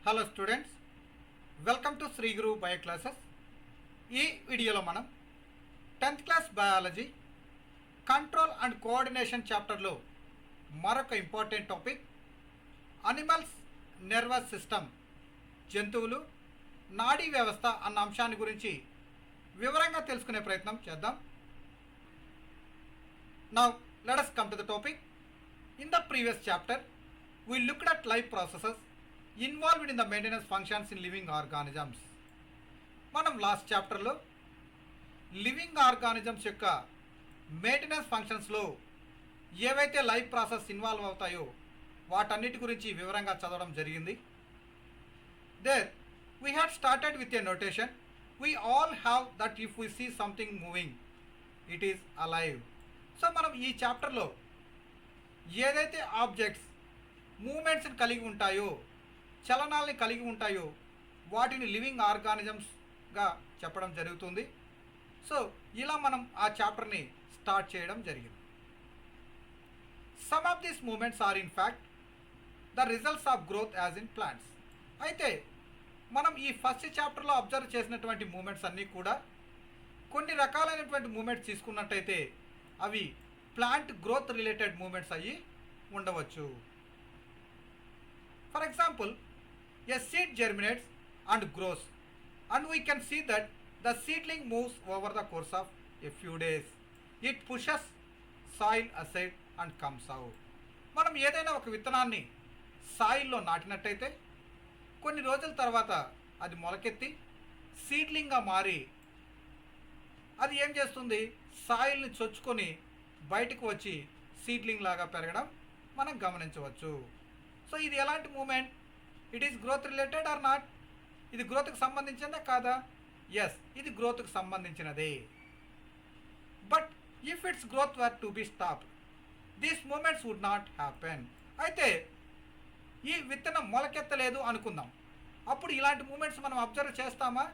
Hello students, welcome to Sri Guru bio classes. ఈ వీడియోలో మనం 10th class biology control and coordination చాప్టర్లో మరొక important topic animals nervous system, జంతువులు నాడీ వ్యవస్థ అన్న అంశాన్ని గురించి వివరంగా తెలుసుకునే ప్రయత్నం చేద్దాం. Now let us come to the topic. In the previous chapter we looked at life processes involved in the maintenance functions in living organisms. మనం లాస్ట్ చాప్టర్లో లివింగ్ ఆర్గానిజమ్స్ యొక్క మెయింటెనెన్స్ ఫంక్షన్స్లో ఏవైతే లైఫ్ ప్రాసెస్ ఇన్వాల్వ్ అవుతాయో వాటన్నిటి గురించి వివరంగా చదవడం జరిగింది. There we had started with a notation. We all have that if we see something moving it is alive. So మనం ఈ చాప్టర్లో ఏదైతే ఆబ్జెక్ట్స్ మూమెంట్స్ని కలిగి ఉంటాయో, చలనాల్ని కలిగి ఉంటాయో వాటిని లివింగ్ ఆర్గానిజమ్స్గా చెప్పడం జరుగుతుంది. సో ఇలా మనం ఆ చాప్టర్ని స్టార్ట్ చేయడం జరిగింది. Some of these movements are in fact the results of growth as in plants. అయితే మనం ఈ ఫస్ట్ చాప్టర్లో అబ్జర్వ్ చేసినటువంటి మూమెంట్స్ అన్నీ కూడా కొన్ని రకాలైనటువంటి మూమెంట్స్ తీసుకున్నట్టయితే అవి ప్లాంట్ గ్రోత్ రిలేటెడ్ మూమెంట్స్ అయ్యి ఉండవచ్చు. For example, a seed germinates and grows, and we can see that the seedling moves over the course of a few days. It pushes soil aside and comes out. మనం ఏదైనా ఒక విత్తనాన్ని సాయిల్లో నాటినట్టయితే కొన్ని రోజుల తర్వాత అది మొలకెత్తి సీడ్లింగ్గా మారి అది ఏం చేస్తుంది, సాయిల్ని చొచ్చుకొని బయటకు వచ్చి సీడ్లింగ్ లాగా పెరగడం మనం గమనించవచ్చు. సో ఇది ఎలాంటి moment? It is growth related or not? ఇది గ్రోత్కి సంబంధించిందా కాదా? ఎస్, ఇది గ్రోత్కి సంబంధించినదే. But if its growth were to be stopped, these movements would not happen. అయితే ఈ విత్తనం మొలకెత్తలేదు అనుకుందాం, అప్పుడు ఇలాంటి మూమెంట్స్ మనం అబ్జర్వ్ చేస్తామా?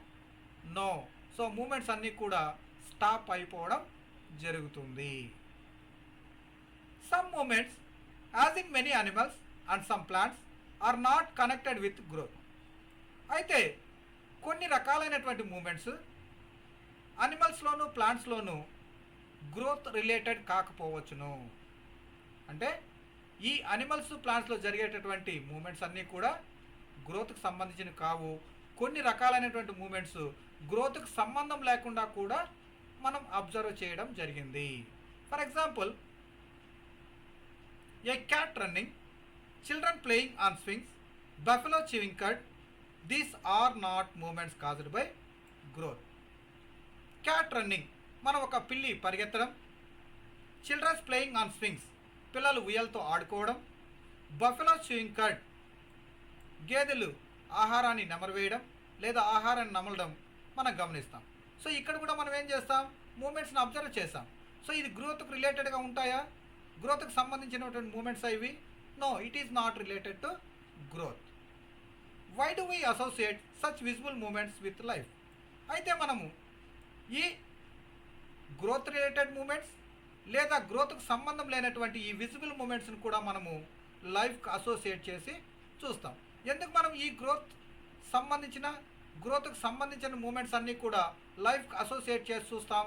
నో. సో మూమెంట్స్ అన్నీ కూడా స్టాప్ అయిపోవడం జరుగుతుంది. Some movements as in many animals and some plants are not connected with growth. అయితే కొన్ని రకాలైనటువంటి మూమెంట్స్ అనిమల్స్లోను ప్లాంట్స్లోను గ్రోత్ రిలేటెడ్ కాకపోవచ్చును. అంటే ఈ అనిమల్స్ ప్లాంట్స్లో జరిగేటటువంటి మూమెంట్స్ అన్నీ కూడా గ్రోత్కి సంబంధించినవి కావు. కొన్ని రకాలైనటువంటి మూమెంట్స్ గ్రోత్కి సంబంధం లేకుండా కూడా మనం అబ్జర్వ్ చేయడం జరిగింది. For example, A cat running, children playing on swings, buffalo chewing cud, these are not movements caused by growth. Cat running, మనం ఒక పిల్లి పరిగెత్తడం, చిల్డ్రన్స్ ప్లేయింగ్ ఆన్ స్వింగ్స్, పిల్లలు ఉయ్యాలతో ఆడుకోవడం, బఫెలో చూయింగ్ కడ్, గేదెలు ఆహారాన్ని నెమరవేయడం లేదా ఆహారాన్ని నమలడం మనం గమనిస్తాం. సో ఇక్కడ కూడా మనం ఏం చేస్తాం, మూమెంట్స్ని అబ్జర్వ్ చేస్తాం. సో ఇది గ్రోత్కి రిలేటెడ్గా ఉంటాయా? గ్రోత్కి సంబంధించినటువంటి మూమెంట్స్ ఇవి? No, it is not related to growth. Why do we associate such visible movements with life? అయితే మనము ఈ గ్రోత్ రిలేటెడ్ మూమెంట్స్ లేదా గ్రోత్కు సంబంధం లేనటువంటి ఈ విజిబుల్ మూమెంట్స్ని కూడా మనము లైఫ్కి అసోసియేట్ చేసి చూస్తాం. ఎందుకు మనం ఈ గ్రోత్కు సంబంధించిన మూమెంట్స్ అన్నీ కూడా లైఫ్కి అసోసియేట్ చేసి చూస్తాం?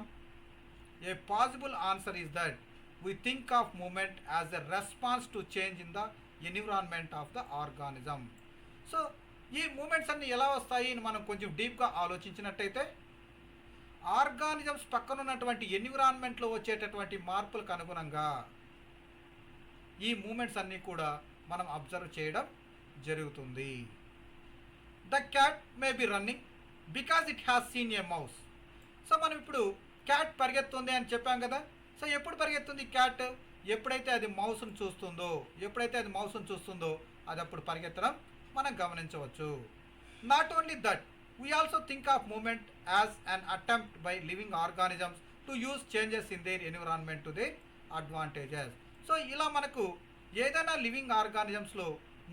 A possible answer is that we think of movement as a response to change in the environment of the organism. So ఈ మూమెంట్స్ అన్నీ ఎలా వస్తాయి అని మనం కొంచెం డీప్గా ఆలోచించినట్టయితే ఆర్గానిజమ్స్ పక్కన ఉన్నటువంటి ఎన్విరాన్మెంట్లో వచ్చేటటువంటి మార్పులకు అనుగుణంగా ఈ మూమెంట్స్ అన్నీ కూడా మనం అబ్జర్వ్ చేయడం జరుగుతుంది. The cat may be running because it has seen a mouse. So మనం ఇప్పుడు క్యాట్ పరిగెత్తుంది అని చెప్పాం కదా. సో ఎప్పుడు పరిగెత్తుంది క్యాట్? ఎప్పుడైతే అది మౌస్ను చూస్తుందో అది అప్పుడు పరిగెత్తడం మనం గమనించవచ్చు. Not only that, we also think of movement as an attempt by living organisms to use changes in their environment to their advantages. So ఇలా మనకు ఏదైనా లివింగ్ ఆర్గానిజమ్స్లో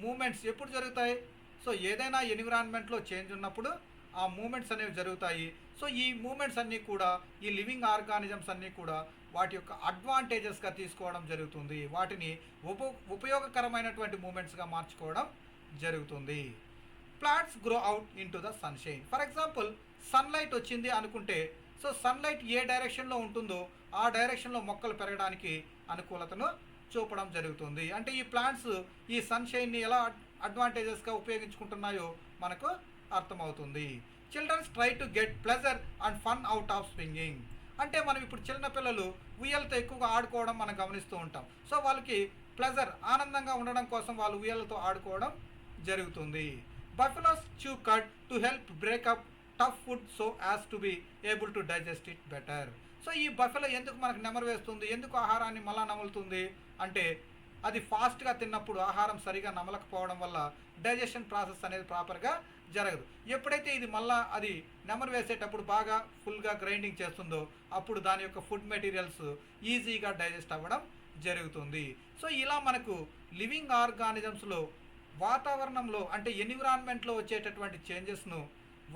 మూమెంట్స్ ఎప్పుడు జరుగుతాయి? సో ఏదైనా ఎన్విరాన్మెంట్లో చేంజ్ ఉన్నప్పుడు ఆ మూమెంట్స్ అనేవి జరుగుతాయి. సో ఈ మూమెంట్స్ అన్నీ కూడా ఈ లివింగ్ ఆర్గానిజమ్స్ అన్నీ కూడా వాటి యొక్క అడ్వాంటేజెస్గా తీసుకోవడం జరుగుతుంది. వాటిని ఉపయోగకరమైనటువంటి మూమెంట్స్గా మార్చుకోవడం జరుగుతుంది. Plants grow out in to the sunshine. For example sunlight వచ్చింది అనుకుంటే, సో సన్లైట్ ఏ డైరెక్షన్లో ఉంటుందో ఆ డైరెక్షన్లో మొక్కలు పెరగడానికి అనుకూలతను చూపడం జరుగుతుంది. అంటే ఈ ప్లాంట్స్ ఈ సన్షైన్ని ఎలా అడ్వాంటేజెస్గా ఉపయోగించుకుంటున్నాయో మనకు అర్థమవుతుంది. Children's try to get pleasure and fun out of swinging. అంటే మనం ఇప్పుడు చిన్నపిల్లలు ఉయ్యాలతో ఎక్కువగా ఆడుకోవడం మనం గమనిస్తూ ఉంటాం. సో వాళ్ళకి ప్లెజర్, ఆనందంగా ఉండడం కోసం వాళ్ళు ఉయ్యాలతో ఆడుకోవడం జరుగుతుంది. Buffaloes chew cud to help break up tough food so as to be able to digest it better. So ఈ బఫెలో ఎందుకు మనకు నెమరు వేస్తుంది, ఎందుకు ఆహారాన్ని మళ్ళా నములుతుంది అంటే అది ఫాస్ట్గా తిన్నప్పుడు ఆహారం సరిగా నమలకపోవడం వల్ల డైజెషన్ ప్రాసెస్ అనేది ప్రాపర్గా జరగదు. ఎప్పుడైతే ఇది మళ్ళా అది నెమరు వేసేటప్పుడు బాగా ఫుల్గా గ్రైండింగ్ చేస్తుందో అప్పుడు దాని యొక్క ఫుడ్ మెటీరియల్స్ ఈజీగా డైజెస్ట్ అవ్వడం జరుగుతుంది. సో ఇలా మనకు లివింగ్ ఆర్గానిజమ్స్లో వాతావరణంలో అంటే ఎన్విరాన్మెంట్లో వచ్చేటటువంటి చేంజెస్ను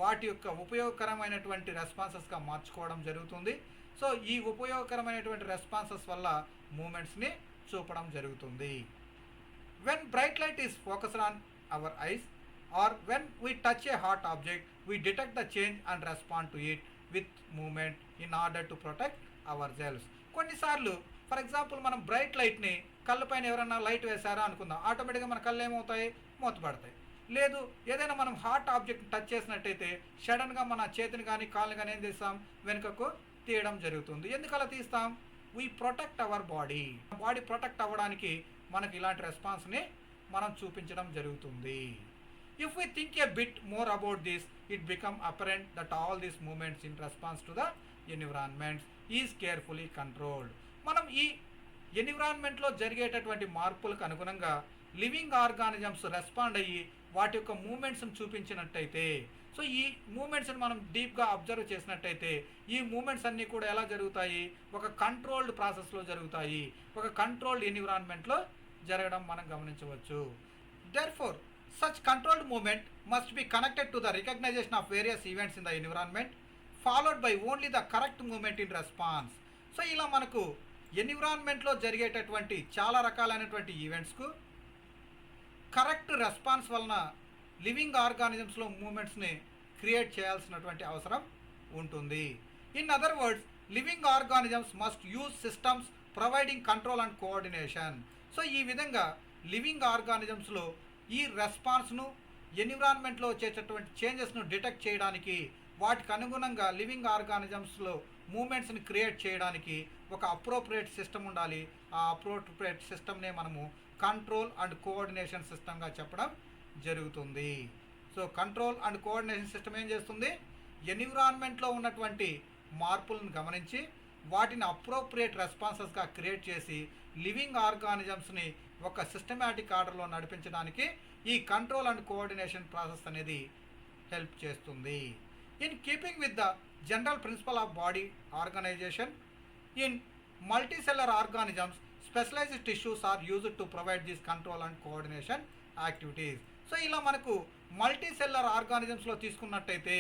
వాటి యొక్క ఉపయోగకరమైనటువంటి రెస్పాన్సెస్గా మార్చుకోవడం జరుగుతుంది. సో ఈ ఉపయోగకరమైనటువంటి రెస్పాన్సెస్ వల్ల మూమెంట్స్ని చూపడం జరుగుతుంది. When bright light is focused on our eyes or when we touch a hot object we detect the change and respond to it with movement in order to protect our cells. కొన్నిసార్లు for example మనం bright లైట్ని కళ్ళపైన ఎవరైనా light వేసారా అనుకుందాం, ఆటోమేటిక్గా మన కళ్ళు ఏమవుతాయి, మూతపడతాయి. లేదు ఏదైనా మనం హాట్ ఆబ్జెక్ట్ టచ్ చేసినట్టయితే సడన్గా మన చేతిని కానీ కాళ్ళని కానీ ఏం చేస్తాం, వెనుకకు తీయడం జరుగుతుంది. ఎందుకు అలా తీస్తాం? We protect our body protect అవ్వడానికి మనకి ఇలాంటి రెస్పాన్స్ని మనం చూపించడం జరుగుతుంది. If we think a bit more about this it become apparent that all these movements in response to the environments is carefully controlled. మనం ఈ ఎన్విరాన్మెంట్లో జరిగేటటువంటి మార్పులకు అనుగుణంగా లివింగ్ ఆర్గానిజమ్స్ రెస్పాండ్ అయ్యి వాటి యొక్క మూమెంట్స్ని చూపించినట్టయితే, సో ఈ మూమెంట్స్ని మనం డీప్గా అబ్జర్వ్ చేసినట్టయితే ఈ మూమెంట్స్ అన్నీ కూడా ఎలా జరుగుతాయి, ఒక కంట్రోల్డ్ ప్రాసెస్లో జరుగుతాయి, ఒక కంట్రోల్డ్ ఎన్విరాన్మెంట్లో జరగడం మనం గమనించవచ్చు. Therefore such controlled movement must be connected to the recognition of various events in the environment followed by only the correct movement in response. So ఇలా మనకు ఎన్విరాన్మెంట్లో జరిగేటటువంటి చాలా రకాలైనటువంటి ఈవెంట్స్కు కరెక్ట్ రెస్పాన్స్ వలన లివింగ్ ఆర్గానిజమ్స్లో మూమెంట్స్ని క్రియేట్ చేయాల్సినటువంటి అవసరం ఉంటుంది. In other words living organisms must use systems providing control and coordination. So ఈ విధంగా లివింగ్ ఆర్గానిజమ్స్లో ఈ రెస్పాన్స్ను ఎన్విరాన్మెంట్లో వచ్చేటటువంటి చేంజెస్ను డిటెక్ట్ చేయడానికి వాటికి అనుగుణంగా లివింగ్ ఆర్గానిజమ్స్లో మూమెంట్స్ని క్రియేట్ చేయడానికి ఒక అప్రోప్రియేట్ సిస్టమ్ ఉండాలి. ఆ అప్రోప్రియేట్ సిస్టమ్నే మనము కంట్రోల్ అండ్ కోఆర్డినేషన్ సిస్టమ్గా చెప్పడం జరుగుతుంది. So control and coordination system ఏం చేస్తుంది, ఎన్విరాన్మెంట్లో ఉన్నటువంటి మార్పులను గమనించి వాటిని అప్రోప్రియేట్ రెస్పాన్సెస్గా క్రియేట్ చేసి లివింగ్ ఆర్గానిజమ్స్ని ఒక సిస్టమాటిక్ ఆర్డర్లో నడిపించడానికి ఈ కంట్రోల్ అండ్ కోఆర్డినేషన్ ప్రాసెస్ అనేది హెల్ప్ చేస్తుంది. In keeping with the general principle of body organisation in multicellular organisms specialised tissues are used to provide this control and coordination activities. So ఇలా మనకు మల్టీసెల్లర్ ఆర్గానిజమ్స్లో తీసుకున్నట్టయితే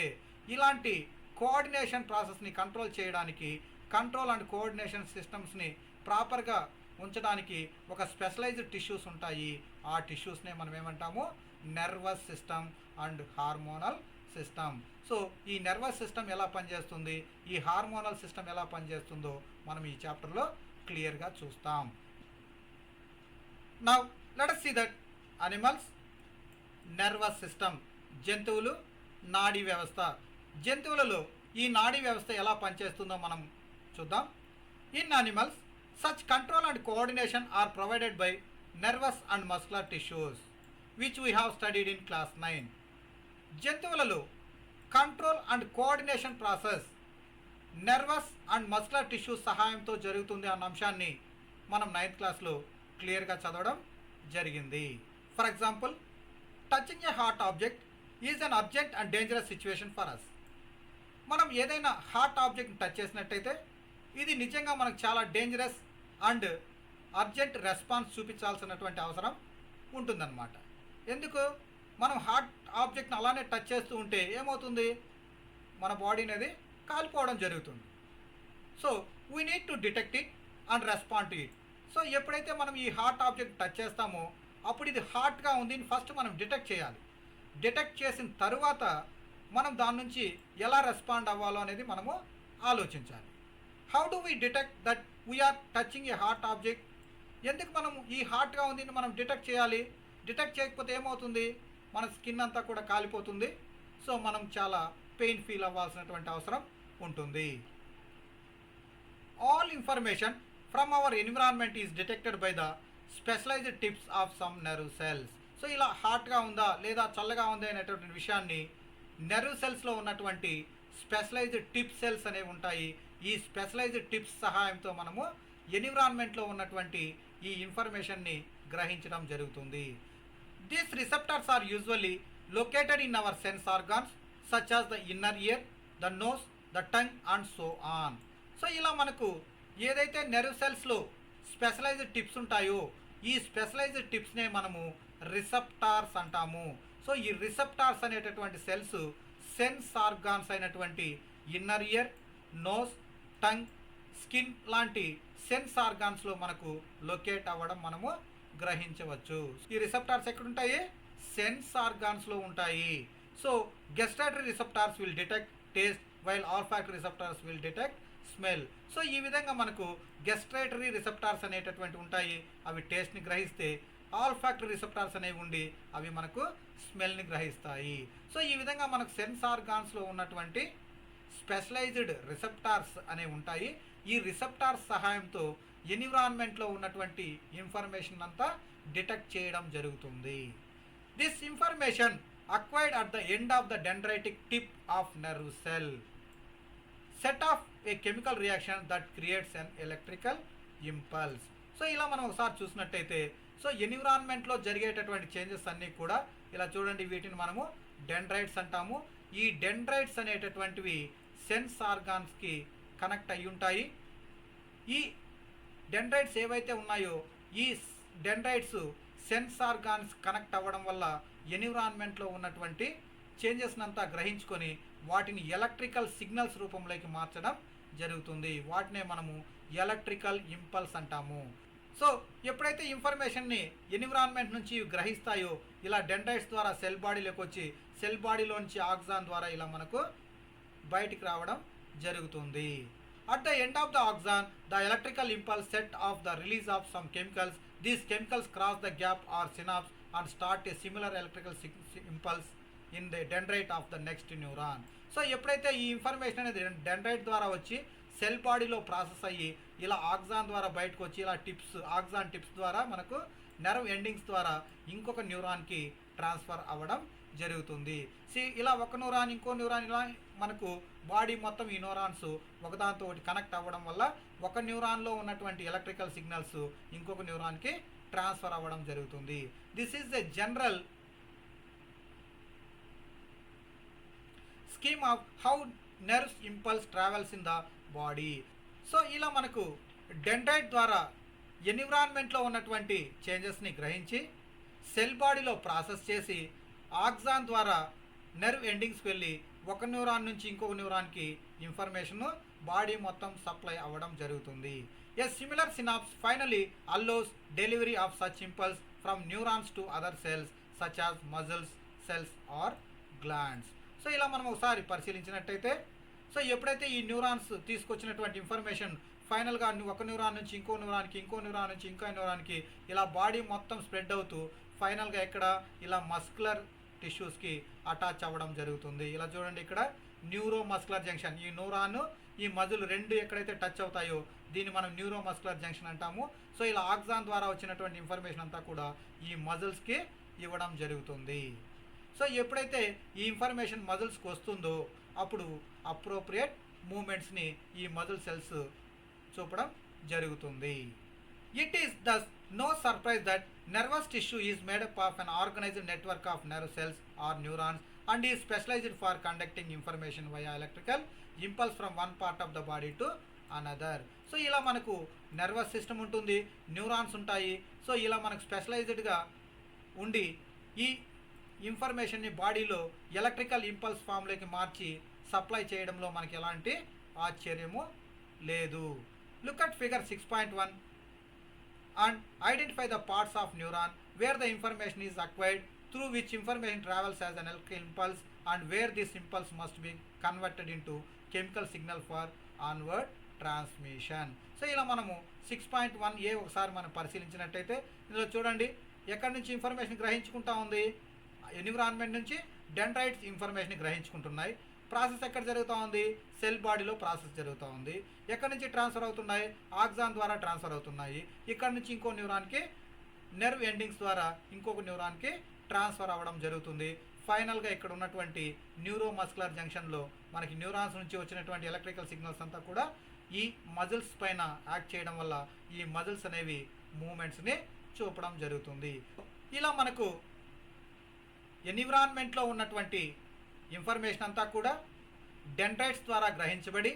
ఇలాంటి కోఆర్డినేషన్ ప్రాసెస్ని కంట్రోల్ చేయడానికి control and coordination సిస్టమ్స్ని ప్రాపర్గా ఉంచడానికి ఒక స్పెషలైజ్డ్ టిష్యూస్ ఉంటాయి. ఆ టిష్యూస్నే మనం ఏమంటాము, nervous system and hormonal system. So ఈ నర్వస్ సిస్టమ్ ఎలా పనిచేస్తుంది, ఈ హార్మోనల్ సిస్టమ్ ఎలా పనిచేస్తుందో మనం ఈ చాప్టర్లో క్లియర్గా చూస్తాం. Now let us see that animals nervous system, జంతువులు నాడీ వ్యవస్థ. జంతువులలో ఈ నాడీ వ్యవస్థ ఎలా పనిచేస్తుందో మనం చూద్దాం. In animals such control and coordination are provided by nervous and muscular tissues which we have studied in class 9. జంతువులలో control and coordination process nervous and muscular tissues సహాయంతో జరుగుతుంది అన్న అంశాన్ని మనం 9th క్లాస్లో క్లియర్గా చదవడం జరిగింది. For example, touching a hot object is an urgent and dangerous situation for us. మనం ఏదైనా హాట్ ఆబ్జెక్ట్ని టచ్ చేసినట్టయితే ఇది నిజంగా మనకు చాలా డేంజరస్ అండ్ అర్జెంట్ రెస్పాన్స్ చూపించాల్సినటువంటి అవసరం ఉంటుందన్నమాట. ఎందుకు, మనం హాట్ ఆబ్జెక్ట్ని అలానే టచ్ చేస్తూ ఉంటే ఏమవుతుంది, మన బాడీ అనేది కాలిపోవడం జరుగుతుంది. So we need to detect it and respond to it. So ఎప్పుడైతే మనం ఈ హాట్ ఆబ్జెక్ట్ టచ్ చేస్తామో అప్పుడు ఇది హాట్గా ఉంది ఫస్ట్ మనం డిటెక్ట్ చేయాలి. డిటెక్ట్ చేసిన తరువాత మనం దాని నుంచి ఎలా రెస్పాండ్ అవ్వాలో అనేది మనము ఆలోచించాలి. How do we detect that we're touching a hot object? ఎందుకు మనం ఈ హాట్గా ఉంది మనం డిటెక్ట్ చేయాలి? డిటెక్ట్ చేయకపోతే ఏమవుతుంది? మన స్కిన్ అంతా కూడా కాలిపోతుంది. సో మనం చాలా పెయిన్ ఫీల్ అవ్వాల్సినటువంటి అవసరం ఉంటుంది. All information from our environment is detected by the specialised tips of some nerve cells. So ఇలా హాట్గా ఉందా లేదా చల్లగా ఉందా అనేటువంటి విషయాన్ని నెర్వ్ సెల్స్లో ఉన్నటువంటి స్పెషలైజ్డ్ టిప్ సెల్స్ అనేవి ఉంటాయి. ఈ స్పెషలైజ్డ్ టిప్స్ సహాయంతో మనము ఎన్విరాన్మెంట్లో ఉన్నటువంటి ఈ ఇన్ఫర్మేషన్ని గ్రహించడం జరుగుతుంది. These receptors are usually located in our sense organs such as the inner ear, the nose, the tongue and so on. So ఇలా మనకు ఏదైతే నెర్వ్ సెల్స్లో స్పెషలైజ్డ్ టిప్స్ ఉంటాయో ఈ స్పెషలైజ్డ్ టిప్స్నే మనము రిసెప్టార్స్ అంటాము. సో ఈ రిసెప్టార్స్ అనేటటువంటి సెల్స్ సెన్స్ ఆర్గాన్స్ అయినటువంటి inner ear, nose, tongue, skin లాంటి సెన్స్ ఆర్గాన్స్లో మనకు లొకేట్ అవ్వడం మనము గ్రహించవచ్చు. ఈ రిసెప్టార్స్ ఎక్కడుంటాయి? సెన్స్ ఆర్గాన్స్లో ఉంటాయి. So gustatory receptors will detect taste while olfactory receptors will detect smell. So ఈ విధంగా మనకు గెస్ట్రేటరీ రిసెప్టార్స్ అనేటటువంటి ఉంటాయి, అవి టేస్ట్ని గ్రహిస్తే. ఆల్ఫాక్టరీ రిసెప్టార్స్ అనేవి ఉండి అవి మనకు స్మెల్ని గ్రహిస్తాయి. సో ఈ విధంగా మనకు సెన్స్ ఆర్గాన్స్లో ఉన్నటువంటి స్పెషలైజ్డ్ రిసెప్టార్స్ అనేవి ఉంటాయి. ఈ రిసెప్టార్స్ సహాయంతో ఎన్విరాన్మెంట్లో ఉన్నటువంటి ఇన్ఫర్మేషన్ అంతా డిటెక్ట్ చేయడం జరుగుతుంది. This information acquired at the end of the dendritic tip of nerve cell set of A chemical reaction that creates an electrical impulse. So ఇలా మనం ఒకసారి చూసినట్టయితే సో ఎన్విరాన్మెంట్లో జరిగేటటువంటి చేంజెస్ అన్నీ కూడా ఇలా చూడండి, వీటిని మనము డెండ్రైట్స్ అంటాము. ఈ డెండ్రైట్స్ అనేటటువంటివి సెన్స్ ఆర్గాన్స్కి కనెక్ట్ అయి ఉంటాయి. ఈ డెండ్రైట్స్ ఏవైతే ఉన్నాయో ఈ డెండ్రైట్స్ సెన్స్ ఆర్గాన్స్ కనెక్ట్ అవ్వడం వల్ల ఎన్విరాన్మెంట్లో ఉన్నటువంటి చేంజెస్ని అంతా గ్రహించుకొని వాటిని ఎలక్ట్రికల్ సిగ్నల్స్ రూపంలోకి మార్చడం జరుగుతుంది. వాటినే మనము ఎలక్ట్రికల్ ఇంపల్స్ అంటాము. సో ఎప్పుడైతే ఇన్ఫర్మేషన్ని ఎన్విరాన్మెంట్ నుంచి గ్రహిస్తాయో ఇలా డెండ్రైట్స్ ద్వారా సెల్ బాడీలోకి వచ్చి సెల్ బాడీలోంచి ఆక్సాన్ ద్వారా ఇలా మనకు బయటికి రావడం జరుగుతుంది. At the end of the axon the electrical impulse set off the release of some chemicals. These chemicals cross the gap or synapse and start a similar electrical impulse in the dendrite of the next neuron. So ఎప్పుడైతే ఈ information అనేది dendrite ద్వారా వచ్చి cell బాడీలో process అయ్యి ఇలా axon ద్వారా బయటకు వచ్చి ఇలా టిప్స్ ఆక్సాన్ టిప్స్ ద్వారా మనకు నెర్వ్ ఎండింగ్స్ ద్వారా ఇంకొక న్యూరాన్కి ట్రాన్స్ఫర్ అవ్వడం జరుగుతుంది. ఇలా ఒక న్యూరాన్ ఇంకో న్యూరాన్ ఇలా మనకు బాడీ మొత్తం ఈ న్యూరాన్స్ ఒకదాంతో ఒకటి కనెక్ట్ అవ్వడం వల్ల ఒక న్యూరాన్లో ఉన్నటువంటి ఎలక్ట్రికల్ సిగ్నల్స్ ఇంకొక న్యూరాన్కి ట్రాన్స్ఫర్ అవ్వడం జరుగుతుంది. This is the general scheme of how nerves impulse travels in the body. So ఇలా మనకు డెండ్రైట్ ద్వారా ఎన్విరాన్మెంట్లో ఉన్నటువంటి చేంజెస్ని గ్రహించి సెల్ బాడీలో ప్రాసెస్ చేసి ఆక్సాన్ ద్వారా నెర్వ్ ఎండింగ్స్కి వెళ్ళి ఒక న్యూరాన్ నుంచి ఇంకొక న్యూరాన్కి ఇన్ఫర్మేషన్ బాడీ మొత్తం సప్లై అవ్వడం జరుగుతుంది. A similar synapse finally allows delivery of such impulse from neurons to other cells such as muscles cells or glands. So ఇలా మనం ఒకసారి పరిశీలించినట్టయితే సో ఎప్పుడైతే ఈ న్యూరాన్స్ తీసుకొచ్చినటువంటి ఇన్ఫర్మేషన్ ఫైనల్గా ఒక న్యూరాన్ నుంచి ఇంకో న్యూరాన్కి ఇంకో న్యూరాన్ నుంచి ఇంకో న్యూరాన్కి ఇలా బాడీ మొత్తం స్ప్రెడ్ అవుతూ ఫైనల్గా ఇక్కడ ఇలా మస్కులర్ టిష్యూస్కి అటాచ్ అవ్వడం జరుగుతుంది. ఇలా చూడండి, ఇక్కడ న్యూరో మస్కులర్ జంక్షన్, ఈ న్యూరాన్ ఈ మజిల్ రెండు ఎక్కడైతే టచ్ అవుతాయో దీన్ని మనం న్యూరో మస్కులర్ జంక్షన్ అంటాము. సో ఇలా ఆక్సాన్ ద్వారా వచ్చినటువంటి ఇన్ఫర్మేషన్ అంతా కూడా ఈ మజిల్స్కి ఇవ్వడం జరుగుతుంది. సో ఎప్పుడైతే ఈ ఇన్ఫర్మేషన్ మజిల్స్కి వస్తుందో అప్పుడు అప్రోప్రియేట్ మూమెంట్స్ని ఈ మజిల్ సెల్స్ చూపడం జరుగుతుంది. It is thus no surprise that nervous tissue is made up of an organized network of nerve cells or neurons and is specialized for conducting information via electrical impulse from one part of the body to another. So ఇలా మనకు nervous system ఉంటుంది, neurons ఉంటాయి. So ఇలా మనకు స్పెషలైజ్డ్గా ఉండి ఈ ఇన్ఫర్మేషన్ని బాడీలో ఎలక్ట్రికల్ ఇంపల్స్ ఫామ్లోకి మార్చి సప్లై చేయడంలో మనకి ఎలాంటి ఆశ్చర్యము లేదు. Look at figure 6.1 and identify the parts of neuron where the information is acquired through which information travels as an electrical impulse and where this impulse must be converted into chemical signal for onward transmission. So ఇలా మనము 6.1a ఒకసారి మనం పరిశీలించినట్టయితే ఇందులో చూడండి ఎక్కడి నుంచి information గ్రహించుకుంటా ఉంది, environment నుంచి డెండ్రైట్స్ ఇన్ఫర్మేషన్ గ్రహించుకుంటున్నాయి. ప్రాసెస్ ఎక్కడ జరుగుతూ ఉంది, సెల్ బాడీలో ప్రాసెస్ జరుగుతూ ఉంది. ఎక్కడి నుంచి ట్రాన్స్ఫర్ అవుతున్నాయి, ఆక్సాన్ ద్వారా ట్రాన్స్ఫర్ అవుతున్నాయి. ఇక్కడ నుంచి ఇంకో న్యూరాన్కి నెర్వ్ ఎండింగ్స్ ద్వారా ఇంకొక న్యూరాన్కి ట్రాన్స్ఫర్ అవ్వడం జరుగుతుంది. ఫైనల్గా ఇక్కడ ఉన్నటువంటి న్యూరోమస్కులర్ జంక్షన్లో మనకి న్యూరాన్స్ నుంచి వచ్చినటువంటి ఎలక్ట్రికల్ సిగ్నల్స్ అంతా కూడా ఈ మజిల్స్ పైన యాక్ట్ చేయడం వల్ల ఈ మజిల్స్ అనేవి మూమెంట్స్ని చూపడం జరుగుతుంది. ఇలా మనకు ఎన్విరాన్మెంట్లో ఉన్నటువంటి ఇన్ఫర్మేషన్ అంతా కూడా డెండ్రైట్స్ ద్వారా గ్రహించబడి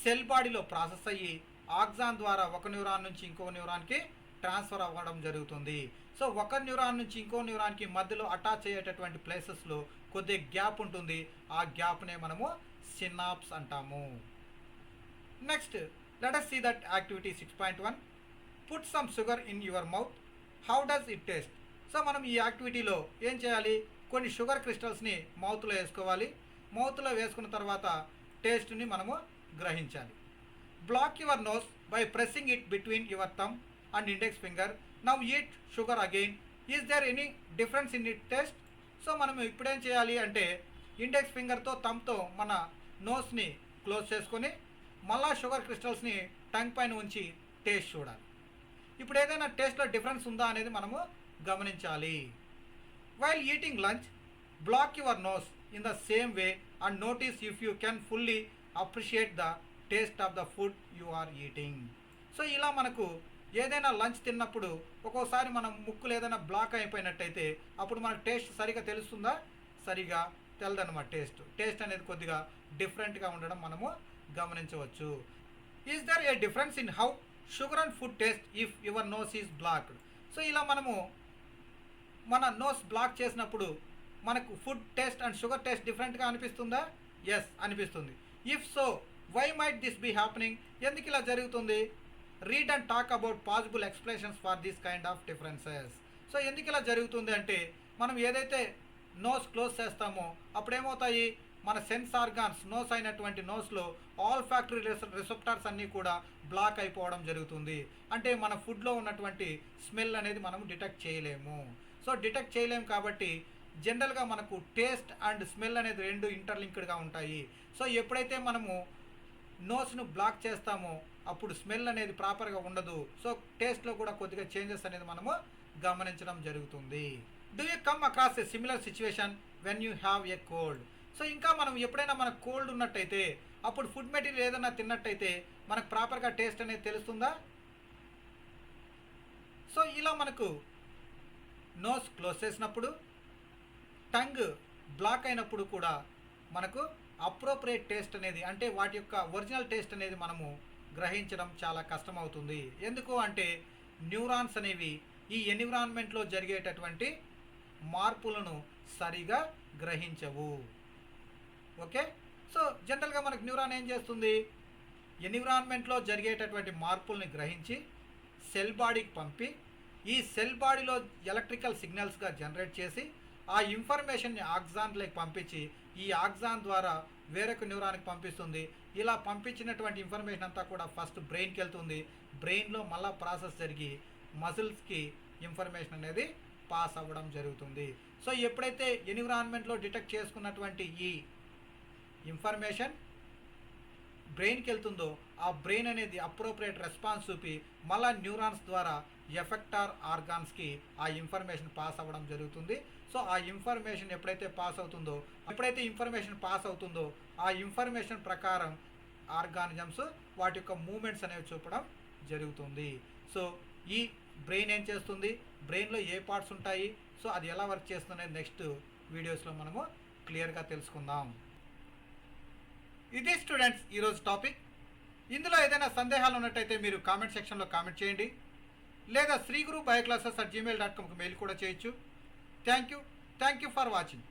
సెల్ బాడీలో ప్రాసెస్ అయ్యి ఆక్సాన్ ద్వారా ఒక న్యూరాన్ నుంచి ఇంకో న్యూరాన్కి ట్రాన్స్ఫర్ అవ్వడం జరుగుతుంది. సో ఒక న్యూరాన్ నుంచి ఇంకో న్యూరాన్కి మధ్యలో అటాచ్ అయ్యేటటువంటి ప్లేసెస్లో కొద్ది గ్యాప్ ఉంటుంది. ఆ గ్యాప్నే మనము సినాప్స్ అంటాము. Next let us see that activity 6.1. Put some sugar in your mouth. How does it taste? So మనం ఈ యాక్టివిటీలో ఏం చేయాలి, కొన్ని షుగర్ క్రిస్టల్స్ని మౌత్లో వేసుకోవాలి. మౌత్లో వేసుకున్న తర్వాత టేస్ట్ని మనము గ్రహించాలి. Block your nose by pressing it between your thumb and index finger. Now eat sugar again. Is there any difference in it taste? So మనం ఇప్పుడేం చేయాలి అంటే ఇండెక్స్ ఫింగర్తో థంబ్తో మన నోస్ని క్లోజ్ చేసుకొని మళ్ళా షుగర్ క్రిస్టల్స్ని టంగ్ పైన ఉంచి టేస్ట్ చూడాలి. ఇప్పుడు ఏదైనా టేస్ట్లో డిఫరెన్స్ ఉందా అనేది మనము గమనించాలి. While eating lunch block your nose in the same way and notice if you can fully appreciate the taste of the food you are eating. So ఇలా మనకు ఏదైనా లంచ్ తిన్నప్పుడు ఒక్కోసారి మనం ముక్కులు ఏదైనా బ్లాక్ అయిపోయినట్టయితే అప్పుడు మనకు టేస్ట్ సరిగా తెలుస్తుందా, సరిగా తెలదన్నమాట. టేస్ట్ అనేది కొద్దిగా డిఫరెంట్గా ఉండడం మనము గమనించవచ్చు. Is there a difference in how sugar and food taste if your nose is blocked? So ఇలా మనము మన నోస్ బ్లాక్ చేసినప్పుడు మనకు food taste and sugar taste డిఫరెంట్గా అనిపిస్తుందా? ఎస్, అనిపిస్తుంది. If so why might this be happening? ఎందుకు ఇలా జరుగుతుంది? Read and talk about possible explanations for this kind of differences. So ఎందుకు ఇలా జరుగుతుంది అంటే మనం ఏదైతే నోస్ క్లోజ్ చేస్తామో అప్పుడు ఏమవుతాయి, మన సెన్స్ ఆర్గాన్స్ నోస్ అయినటువంటి నోస్లో ఆల్ ఫ్యాక్టరీ రిసెప్టార్స్ అన్నీ కూడా బ్లాక్ అయిపోవడం జరుగుతుంది. అంటే మన ఫుడ్లో ఉన్నటువంటి స్మెల్ అనేది మనం డిటెక్ట్ చేయలేము. సో డిటెక్ట్ చేయలేము కాబట్టి జనరల్గా మనకు టేస్ట్ అండ్ స్మెల్ అనేది రెండు ఇంటర్లింక్డ్గా ఉంటాయి. సో ఎప్పుడైతే మనము నోస్ను బ్లాక్ చేస్తామో అప్పుడు స్మెల్ అనేది ప్రాపర్గా ఉండదు. సో టేస్ట్లో కూడా కొద్దిగా చేంజెస్ అనేది మనము గమనించడం జరుగుతుంది. Do you come across a similar situation when you have a cold? So ఇంకా మనం ఎప్పుడైనా మనకు కోల్డ్ ఉన్నట్టయితే అప్పుడు ఫుడ్ మెటీరియల్ ఏదైనా తిన్నట్టయితే మనకు ప్రాపర్గా టేస్ట్ అనేది తెలుస్తుందా? సో ఇలా మనకు నోస్ క్లోజ్ చేసినప్పుడు టంగ్ బ్లాక్ అయినప్పుడు కూడా మనకు అప్రోప్రియేట్ టేస్ట్ అనేది అంటే వాటి యొక్క ఒరిజినల్ టేస్ట్ అనేది మనము గ్రహించడం చాలా కష్టమవుతుంది. ఎందుకు అంటే న్యూరాన్స్ అనేవి ఈ ఎన్విరాన్మెంట్లో జరిగేటటువంటి మార్పులను సరిగా గ్రహించవు. ఓకే, సో జనరల్గా మనకు న్యూరాన్ ఏం చేస్తుంది, ఎన్విరాన్మెంట్లో జరిగేటటువంటి మార్పుల్ని గ్రహించి సెల్ బాడీకి పంపి ఈ సెల్ బాడీలో ఎలక్ట్రికల్ సిగ్నల్స్గా జనరేట్ చేసి ఆ ఇన్ఫర్మేషన్ని ఆక్సాన్లోకి పంపించి ఈ ఆక్సాన్ ద్వారా వేరొక న్యూరాన్కి పంపిస్తుంది. ఇలా పంపించినటువంటి ఇన్ఫర్మేషన్ అంతా కూడా ఫస్ట్ బ్రెయిన్కి వెళ్తుంది. బ్రెయిన్లో మళ్ళీ ప్రాసెస్ జరిగి మజిల్స్కి ఇన్ఫర్మేషన్ అనేది పాస్ అవ్వడం జరుగుతుంది. సో ఎప్పుడైతే ఎన్విరాన్మెంట్లో డిటెక్ట్ చేసుకున్నటువంటి ఈ ఇన్ఫర్మేషన్ బ్రెయిన్కి వెళ్తుందో ఆ బ్రెయిన్ అనేది అప్రోప్రియేట్ రెస్పాన్స్ చూపి మళ్ళీ న్యూరాన్స్ ద్వారా ఎఫెక్టార్ ఆర్గాన్స్కి ఆ ఇన్ఫర్మేషన్ పాస్ అవ్వడం జరుగుతుంది. సో ఆ ఇన్ఫర్మేషన్ ఎప్పుడైతే పాస్ అవుతుందో ఆ ఇన్ఫర్మేషన్ ప్రకారం ఆర్గానిజమ్స్ వాటి యొక్క మూమెంట్స్ అనేవి చూపడం జరుగుతుంది. సో ఈ బ్రెయిన్ ఏం చేస్తుంది, బ్రెయిన్లో ఏ పార్ట్స్ ఉంటాయి, సో అది ఎలా వర్క్ చేస్తుంది నెక్స్ట్ వీడియోస్లో మనము క్లియర్గా తెలుసుకుందాం. ఇది స్టూడెంట్స్ ఈరోజు టాపిక్. ఇందులో ఏదైనా సందేహాలు ఉన్నట్టయితే మీరు కామెంట్ సెక్షన్లో కామెంట్ చేయండి, లేదా శ్రీగురు బయోక్లాసెస్@gmail.comకి మెయిల్ కూడా చేయొచ్చు. Thank you for watching.